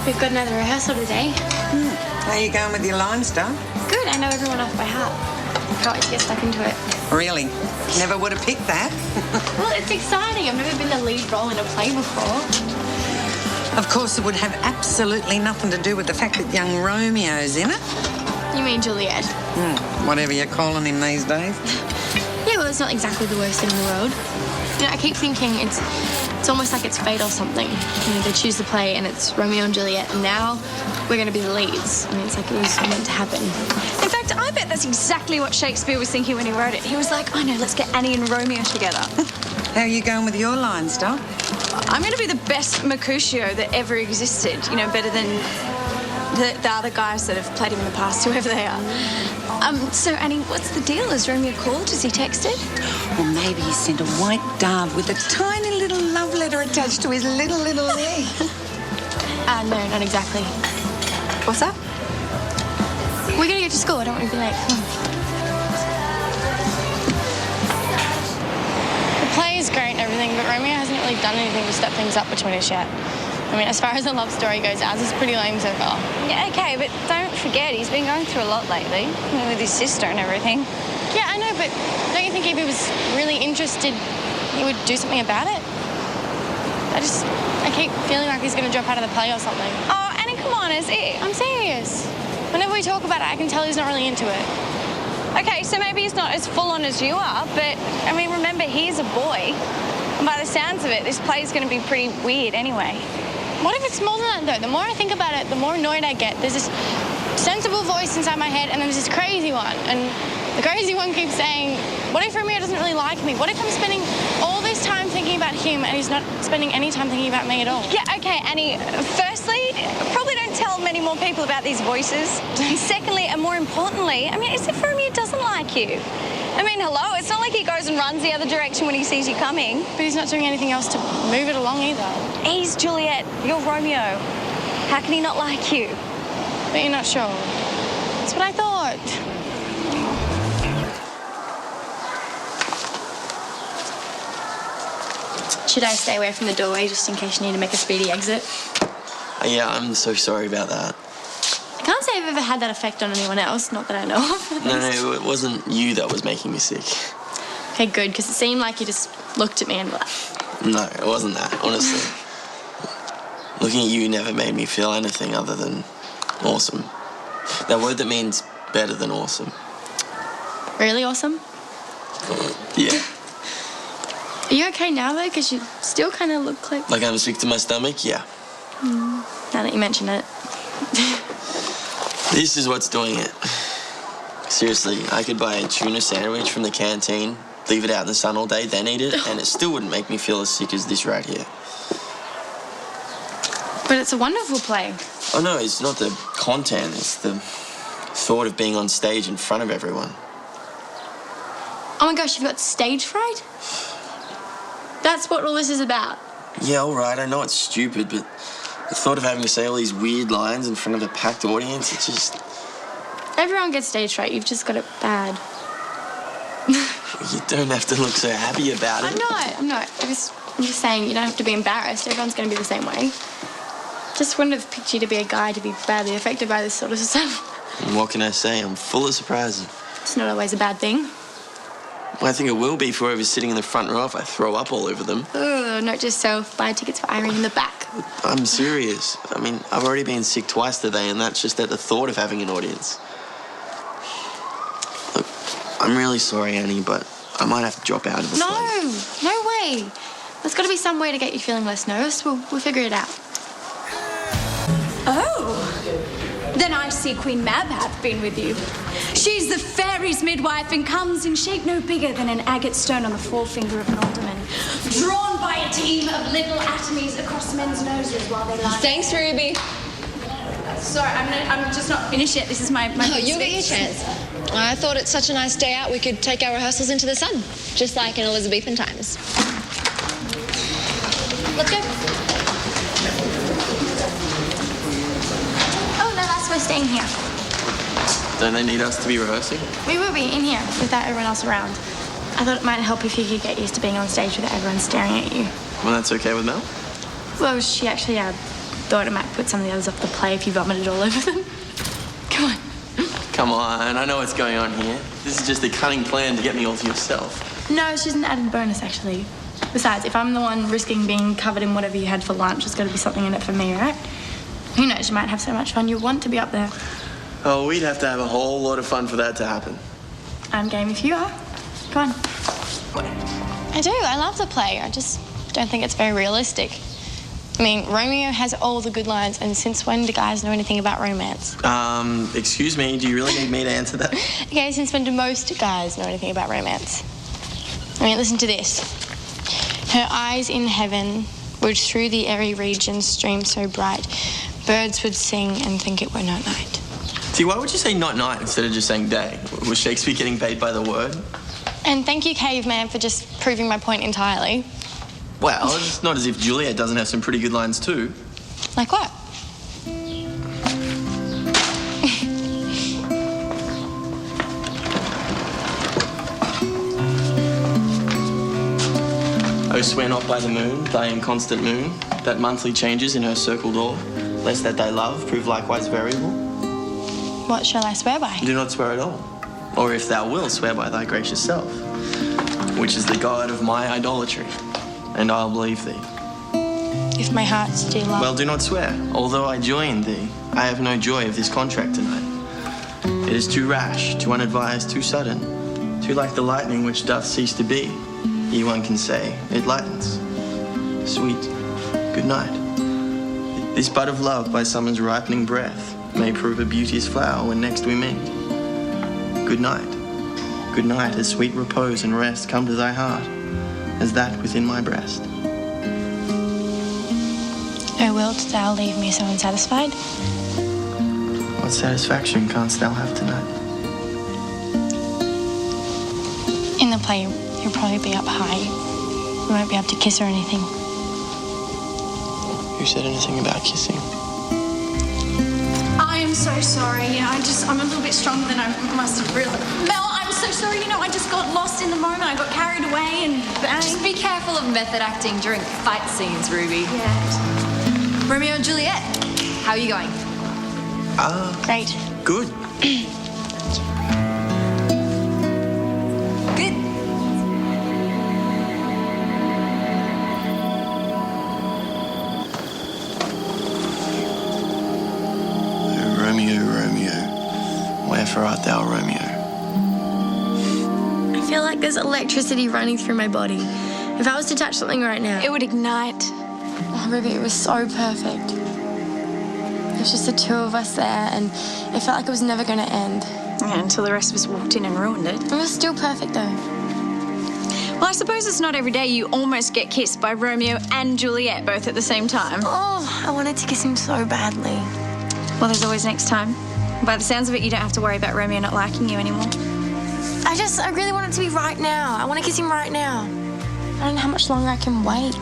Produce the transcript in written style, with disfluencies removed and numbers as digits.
We've got another rehearsal today. How are you going with your line stuff? Good, I know everyone off by heart. Can't wait to get stuck into it. Really? Never would have picked that. Well, it's exciting. I've never been the lead role in a play before. Of course, it would have absolutely nothing to do with the fact that young Romeo's in it. You mean Juliet? Whatever you're calling him these days. Yeah, well, it's not exactly the worst thing in the world. You know, I keep thinking it's almost like it's fate or something. You know, they choose the play and it's Romeo and Juliet, and now we're going to be the leads. I mean, it's like it was meant to happen. In fact, I bet that's exactly what Shakespeare was thinking when he wrote it. He was like, oh no, let's get Annie and Romeo together. How are you going with your line stuff? I'm going to be the best Mercutio that ever existed. You know, better than the other guys that have played him in the past, whoever they are. So, Annie, what's the deal? Has Romeo called? Has he texted? Or maybe he sent a white dove with a tiny little love letter attached to his little leg. No, not exactly. What's that? We're going to get to school. I don't want to be late. Come on. The play is great and everything, but Romeo hasn't really done anything to step things up between us yet. I mean, as far as the love story goes, ours is pretty lame so far. Yeah, okay, but don't forget, he's been going through a lot lately, with his sister and everything. Yeah, I know, but don't you think if he was really interested, he would do something about it? I keep feeling like he's going to drop out of the play or something. Oh, Annie, come on, is it? I'm serious. Whenever we talk about it, I can tell he's not really into it. Okay, so maybe he's not as full-on as you are, but, I mean, remember, he's a boy. And by the sounds of it, this play's going to be pretty weird anyway. What if it's more than that, though? The more I think about it, the more annoyed I get. There's this sensible voice inside my head, and then there's this crazy one. And the crazy one keeps saying, what if Romeo doesn't really like me? What if I'm spending all this time thinking about him and he's not spending any time thinking about me at all? Yeah, okay, Annie, firstly, probably don't tell many more people about these voices. Secondly, and more importantly, I mean, as if Romeo doesn't like you. I mean, hello, it's not like he goes and runs the other direction when he sees you coming. But he's not doing anything else to move it along either. He's Juliet, you're Romeo. How can he not like you? But you're not sure. That's what I thought. Should I stay away from the doorway just in case you need to make a speedy exit? Yeah, I'm so sorry about that. I can't say I've ever had that effect on anyone else, not that I know of. No, it wasn't you that was making me sick. Okay, good, because it seemed like you just looked at me and laughed. No, it wasn't that, honestly. Looking at you never made me feel anything other than awesome. That word that means better than awesome. Really awesome? Yeah. Are you okay now, though? Because you still kind of look like... Like I'm sick to my stomach? Yeah. Now that you mention it. This is what's doing it. Seriously, I could buy a tuna sandwich from the canteen, leave it out in the sun all day, then eat it, and it still wouldn't make me feel as sick as this right here. But it's a wonderful play. Oh, no, it's not the content. It's the thought of being on stage in front of everyone. Oh, my gosh, you've got stage fright? That's what all this is about. Yeah, all right, I know it's stupid, but the thought of having to say all these weird lines in front of a packed audience, it's just... Everyone gets stage fright. You've just got it bad. You don't have to look so happy about it. I'm not. I'm just saying you don't have to be embarrassed. Everyone's going to be the same way. Just wouldn't have picked you to be a guy to be badly affected by this sort of stuff. And what can I say? I'm full of surprises. It's not always a bad thing. Well, I think it will be for whoever's sitting in the front row if I throw up all over them. Oh, note to self, buy tickets for Irene in the back. I'm serious. I mean, I've already been sick twice today, and that's just at the thought of having an audience. Look, I'm really sorry, Annie, but I might have to drop out of the play. No way. There's got to be some way to get you feeling less nervous. We'll figure it out. Oh, then I see Queen Mab hath been with you. She's the fairy's midwife and comes in shape no bigger than an agate stone on the forefinger of an alderman, drawn by a team of little atomies across men's noses while they lie. Thanks, Ruby. Sorry, I'm just not finished yet. This is my Oh, you'll get your chance. I thought it's such a nice day out we could take our rehearsals into the sun, just like in Elizabethan times. Let's go. Oh, no, that's we're staying here. Don't they need us to be rehearsing? We will be in here without everyone else around. I thought it might help if you could get used to being on stage without everyone staring at you. Well, that's okay with Mel? Well, she actually thought it might put some of the others off the play if you vomited all over them. Come on. Come on, I know what's going on here. This is just a cunning plan to get me all to yourself. No, it's just an added bonus, actually. Besides, if I'm the one risking being covered in whatever you had for lunch, there's got to be something in it for me, right? Who knows, you might have so much fun you'll want to be up there. Oh, we'd have to have a whole lot of fun for that to happen. I'm game if you are. Go on. I do. I love the play. I just don't think it's very realistic. I mean, Romeo has all the good lines, and since when do guys know anything about romance? Excuse me, do you really need me to answer that? Okay, since when do most guys know anything about romance? I mean, listen to this. Her eyes in heaven would through the airy regions stream so bright, birds would sing and think it were not night. See, why would you say not night instead of just saying day? Was Shakespeare getting paid by the word? And thank you, caveman, for just proving my point entirely. Well, it's not as if Juliet doesn't have some pretty good lines too. Like what? Oh, swear not by the moon, thy inconstant moon, that monthly changes in her circled orb, lest that thy love prove likewise variable. What shall I swear by? Do not swear at all. Or if thou wilt, swear by thy gracious self, which is the god of my idolatry, and I'll believe thee. If my heart's dear love. Well, do not swear. Although I joy in thee, I have no joy of this contract tonight. It is too rash, too unadvised, too sudden, too like the lightning which doth cease to be. Ye one can say, it lightens. Sweet, good night. This bud of love by summer's ripening breath may prove a beauteous flower when next we meet. Good night. Good night, as sweet repose and rest come to thy heart as that within my breast. Oh, wilt thou leave me so unsatisfied? What satisfaction canst thou have tonight? In the play, you'll probably be up high. You won't be able to kiss or anything. Who said anything about kissing? I am so sorry. I'm a little bit stronger than I must have realized. Mel, I'm so sorry. I just got lost in the moment. I got carried away and bang. Just be careful of method acting during fight scenes, Ruby. Yeah. Romeo and Juliet, how are you going? Great. Good. Good. Romeo, Romeo, wherefore art thou, Romeo? I feel like there's electricity running through my body. If I was to touch something right now, It would ignite. Oh, Ruby, it was so perfect. It was just the two of us there, and it felt like it was never going to end. Yeah, until the rest of us walked in and ruined it. It was still perfect, though. Well, I suppose it's not every day you almost get kissed by Romeo and Juliet both at the same time. Oh, I wanted to kiss him so badly. Well, there's always next time. By the sounds of it, you don't have to worry about Romeo not liking you anymore. I really want it to be right now. I want to kiss him right now. I don't know how much longer I can wait.